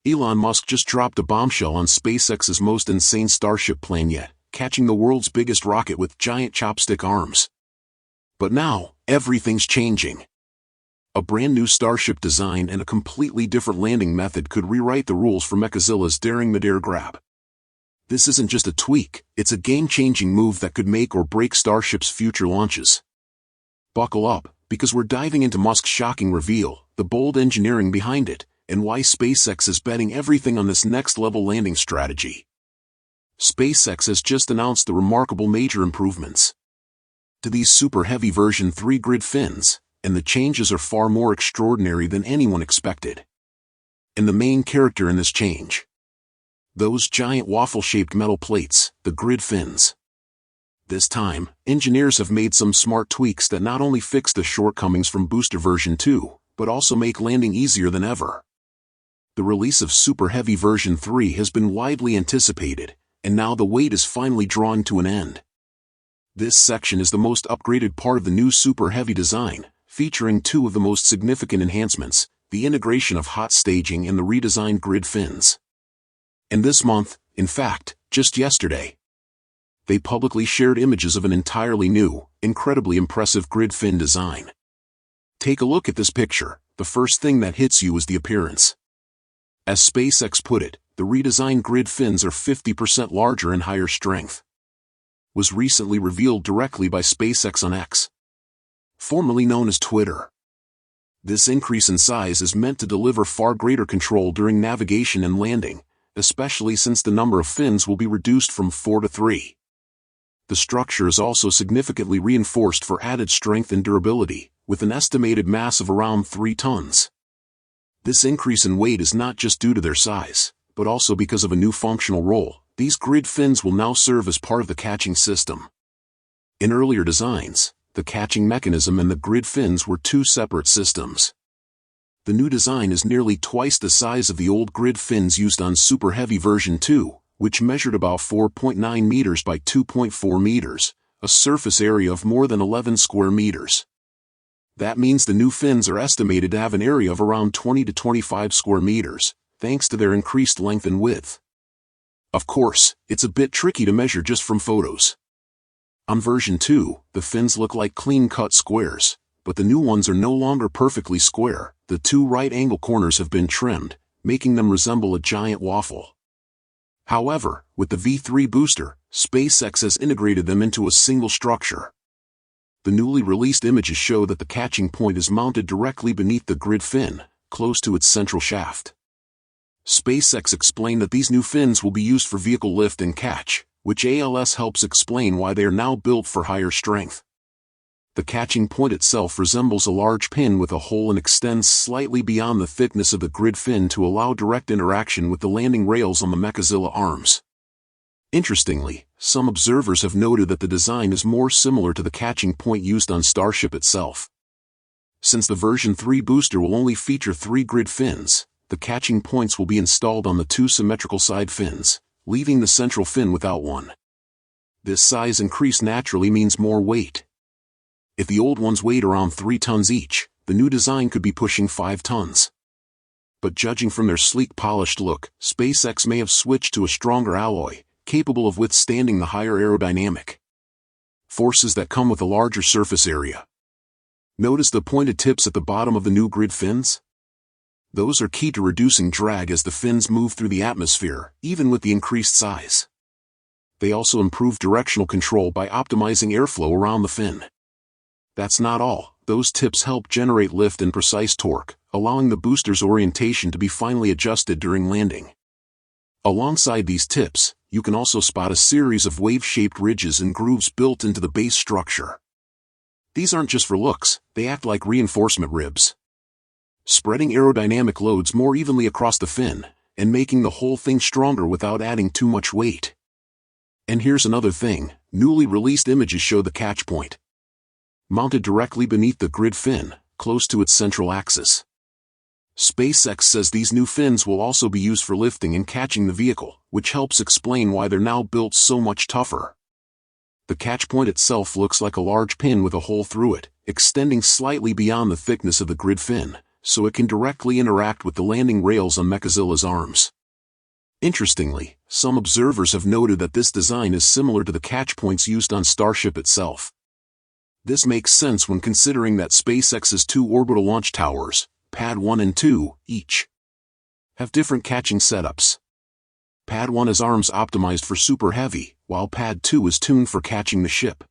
Elon Musk just dropped a bombshell on SpaceX's most insane Starship plan yet, catching the world's biggest rocket with giant chopstick arms. But now, everything's changing. A brand new Starship design and a completely different landing method could rewrite the rules for Mechazilla's daring midair grab. This isn't just a tweak, it's a game-changing move that could make or break Starship's future launches. Buckle up, because we're diving into Musk's shocking reveal, the bold engineering behind it, and why SpaceX is betting everything on this next-level landing strategy. SpaceX has just announced the remarkable major improvements to these Super Heavy version 3 grid fins, and the changes are far more extraordinary than anyone expected. And the main character in this change: those giant waffle-shaped metal plates, the grid fins. This time, engineers have made some smart tweaks that not only fix the shortcomings from booster version 2, but also make landing easier than ever. The release of Super Heavy version 3 has been widely anticipated, and now the wait is finally drawing to an end. This section is the most upgraded part of the new Super Heavy design, featuring two of the most significant enhancements, the integration of hot staging and the redesigned grid fins. And this month, in fact, just yesterday, they publicly shared images of an entirely new, incredibly impressive grid fin design. Take a look at this picture. The first thing that hits you is the appearance. As SpaceX put it, the redesigned grid fins are 50% larger and higher strength. Was recently revealed directly by SpaceX on X, formerly known as Twitter. This increase in size is meant to deliver far greater control during navigation and landing, especially since the number of fins will be reduced from 4 to 3. The structure is also significantly reinforced for added strength and durability, with an estimated mass of around 3 tons. This increase in weight is not just due to their size, but also because of a new functional role. These grid fins will now serve as part of the catching system. In earlier designs, the catching mechanism and the grid fins were two separate systems. The new design is nearly twice the size of the old grid fins used on Super Heavy version 2, which measured about 4.9 meters by 2.4 meters, a surface area of more than 11 square meters. That means the new fins are estimated to have an area of around 20 to 25 square meters, thanks to their increased length and width. Of course, it's a bit tricky to measure just from photos. On version 2, the fins look like clean-cut squares, but the new ones are no longer perfectly square. The two right-angle corners have been trimmed, making them resemble a giant waffle. However, with the V3 booster, SpaceX has integrated them into a single structure. The newly released images show that the catching point is mounted directly beneath the grid fin, close to its central shaft. SpaceX explained that these new fins will be used for vehicle lift and catch, which ALS helps explain why they are now built for higher strength. The catching point itself resembles a large pin with a hole and extends slightly beyond the thickness of the grid fin to allow direct interaction with the landing rails on the Mechazilla arms. Interestingly, some observers have noted that the design is more similar to the catching point used on Starship itself. Since the version 3 booster will only feature 3 grid fins, the catching points will be installed on the 2 symmetrical side fins, leaving the central fin without one. This size increase naturally means more weight. If the old ones weighed around 3 tons each, the new design could be pushing 5 tons. But judging from their sleek polished look, SpaceX may have switched to a stronger alloy, capable of withstanding the higher aerodynamic forces that come with a larger surface area. Notice the pointed tips at the bottom of the new grid fins? Those are key to reducing drag as the fins move through the atmosphere, even with the increased size. They also improve directional control by optimizing airflow around the fin. That's not all. Those tips help generate lift and precise torque, allowing the booster's orientation to be finely adjusted during landing. Alongside these tips, you can also spot a series of wave-shaped ridges and grooves built into the base structure. These aren't just for looks, they act like reinforcement ribs, spreading aerodynamic loads more evenly across the fin, and making the whole thing stronger without adding too much weight. And here's another thing: newly released images show the catch point mounted directly beneath the grid fin, close to its central axis. SpaceX says these new fins will also be used for lifting and catching the vehicle, which helps explain why they're now built so much tougher. The catch point itself looks like a large pin with a hole through it, extending slightly beyond the thickness of the grid fin, so it can directly interact with the landing rails on Mechazilla's arms. Interestingly, some observers have noted that this design is similar to the catch points used on Starship itself. This makes sense when considering that SpaceX's 2 orbital launch towers, Pad 1 and 2, each, have different catching setups. Pad 1 has arms optimized for Super Heavy, while Pad 2 is tuned for catching the ship.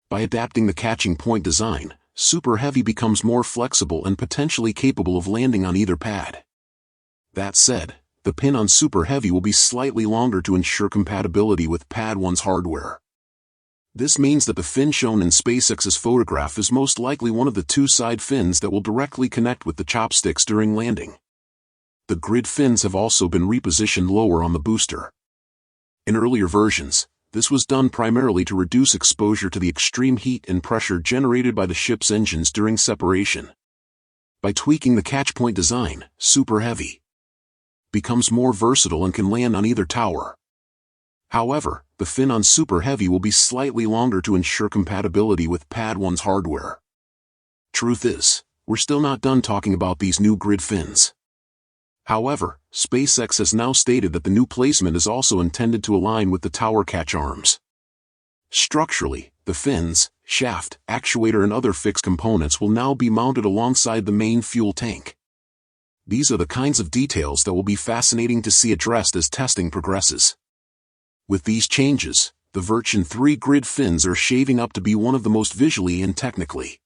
By adapting the catching point design, Super Heavy becomes more flexible and potentially capable of landing on either pad. That said, the pin on Super Heavy will be slightly longer to ensure compatibility with Pad 1's hardware. This means that the fin shown in SpaceX's photograph is most likely one of the 2 side fins that will directly connect with the chopsticks during landing. The grid fins have also been repositioned lower on the booster. In earlier versions, this was done primarily to reduce exposure to the extreme heat and pressure generated by the ship's engines during separation. By tweaking the catch point design, Super Heavy becomes more versatile and can land on either tower. However, the fin on Super Heavy will be slightly longer to ensure compatibility with Pad 1's hardware. Truth is, we're still not done talking about these new grid fins. However, SpaceX has now stated that the new placement is also intended to align with the tower catch arms. Structurally, the fins, shaft, actuator and other fixed components will now be mounted alongside the main fuel tank. These are the kinds of details that will be fascinating to see addressed as testing progresses. With these changes, the version 3 grid fins are shaping up to be one of the most visually and technically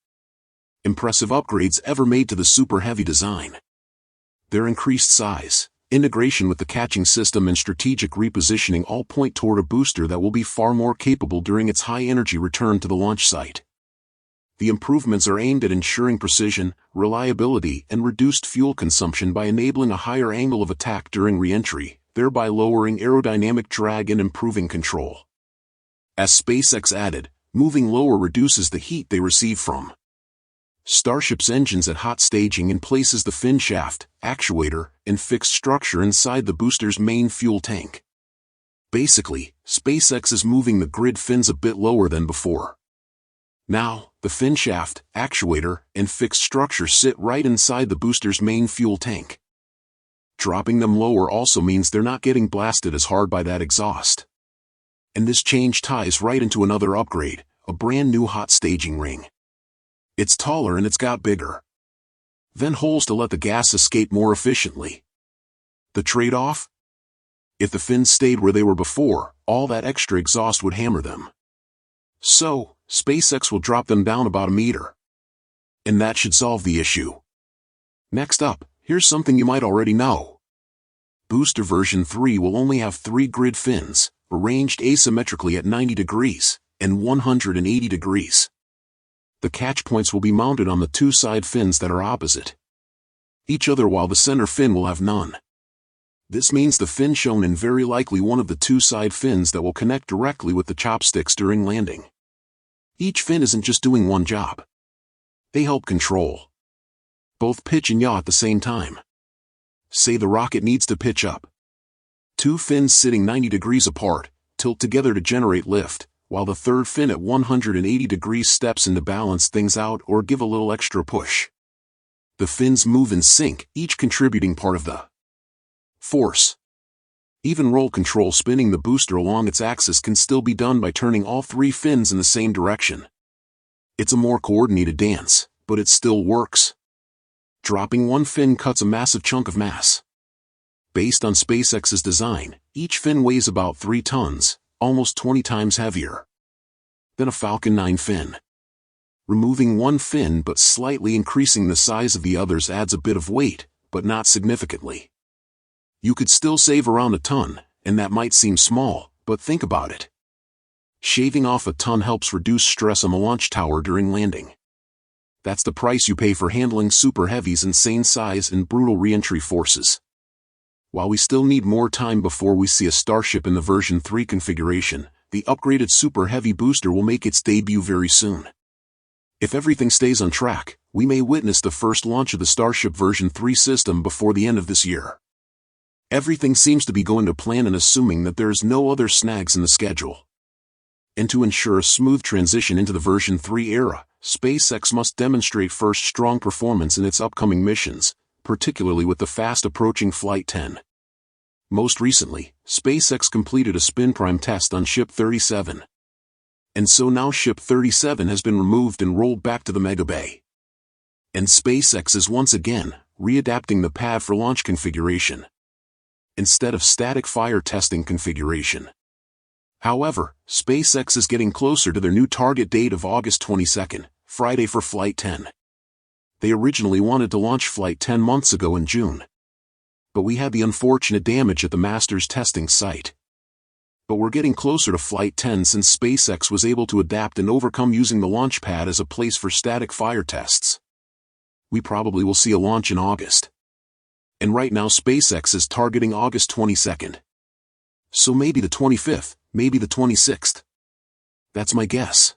impressive upgrades ever made to the Super Heavy design. Their increased size, integration with the catching system and strategic repositioning all point toward a booster that will be far more capable during its high-energy return to the launch site. The improvements are aimed at ensuring precision, reliability, and reduced fuel consumption by enabling a higher angle of attack during re-entry, thereby lowering aerodynamic drag and improving control. As SpaceX added, moving lower reduces the heat they receive from Starship's engines at hot staging and places the fin shaft, actuator, and fixed structure inside the booster's main fuel tank. Basically, SpaceX is moving the grid fins a bit lower than before. Now, the fin shaft, actuator, and fixed structure sit right inside the booster's main fuel tank. Dropping them lower also means they're not getting blasted as hard by that exhaust. And this change ties right into another upgrade, a brand new hot staging ring. It's taller and it's got bigger vent holes to let the gas escape more efficiently. The trade-off? If the fins stayed where they were before, all that extra exhaust would hammer them. So, SpaceX will drop them down about 1 meter. And that should solve the issue. Next up, here's something you might already know. Booster version 3 will only have 3 grid fins, arranged asymmetrically at 90 degrees and 180 degrees. The catch points will be mounted on the 2 side fins that are opposite each other, while the center fin will have none. This means the fin shown in very likely one of the 2 side fins that will connect directly with the chopsticks during landing. Each fin isn't just doing one job. They help control both pitch and yaw at the same time. Say the rocket needs to pitch up. 2 fins sitting 90 degrees apart tilt together to generate lift, while the third fin at 180 degrees steps in to balance things out or give a little extra push. The fins move in sync, each contributing part of the force. Even roll control spinning the booster along its axis can still be done by turning all 3 fins in the same direction. It's a more coordinated dance, but it still works. Dropping one fin cuts a massive chunk of mass. Based on SpaceX's design, each fin weighs about 3 tons, almost 20 times heavier than a Falcon 9 fin. Removing one fin but slightly increasing the size of the others adds a bit of weight, but not significantly. You could still save around 1 ton, and that might seem small, but think about it. Shaving off 1 ton helps reduce stress on the launch tower during landing. That's the price you pay for handling Super Heavy's insane size and brutal re-entry forces. While we still need more time before we see a Starship in the version 3 configuration, the upgraded Super Heavy booster will make its debut very soon. If everything stays on track, we may witness the first launch of the Starship version 3 system before the end of this year. Everything seems to be going to plan, and assuming that there is no other snags in the schedule. And to ensure a smooth transition into the version 3 era, SpaceX must demonstrate first strong performance in its upcoming missions, particularly with the fast-approaching Flight 10. Most recently, SpaceX completed a spin prime test on Ship 37. And so now Ship 37 has been removed and rolled back to the Mega Bay. And SpaceX is once again readapting the pad for launch configuration, instead of static fire testing configuration. However, SpaceX is getting closer to their new target date of August 22nd, Friday for Flight 10. They originally wanted to launch Flight 10 months ago in June. But we had the unfortunate damage at the master's testing site. But we're getting closer to Flight 10 since SpaceX was able to adapt and overcome using the launch pad as a place for static fire tests. We probably will see a launch in August. And right now SpaceX is targeting August 22nd. So maybe the 25th, maybe the 26th. That's my guess.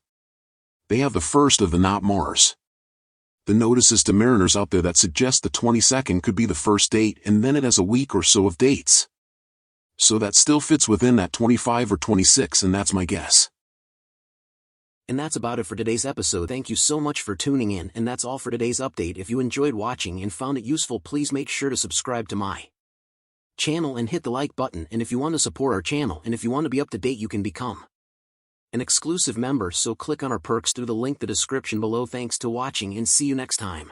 They have the first of the not Mars. The notices to mariners out there that suggest the 22nd could be the first date, and then it has a week or so of dates. So that still fits within that 25 or 26, and that's my guess. And that's about it for today's episode. Thank you so much for tuning in, and that's all for today's update. If you enjoyed watching and found it useful, please make sure to subscribe to my channel and hit the like button. And if you want to support our channel and if you want to be up to date, you can become an exclusive member, so click on our perks through the link in the description below. Thanks to watching and see you next time.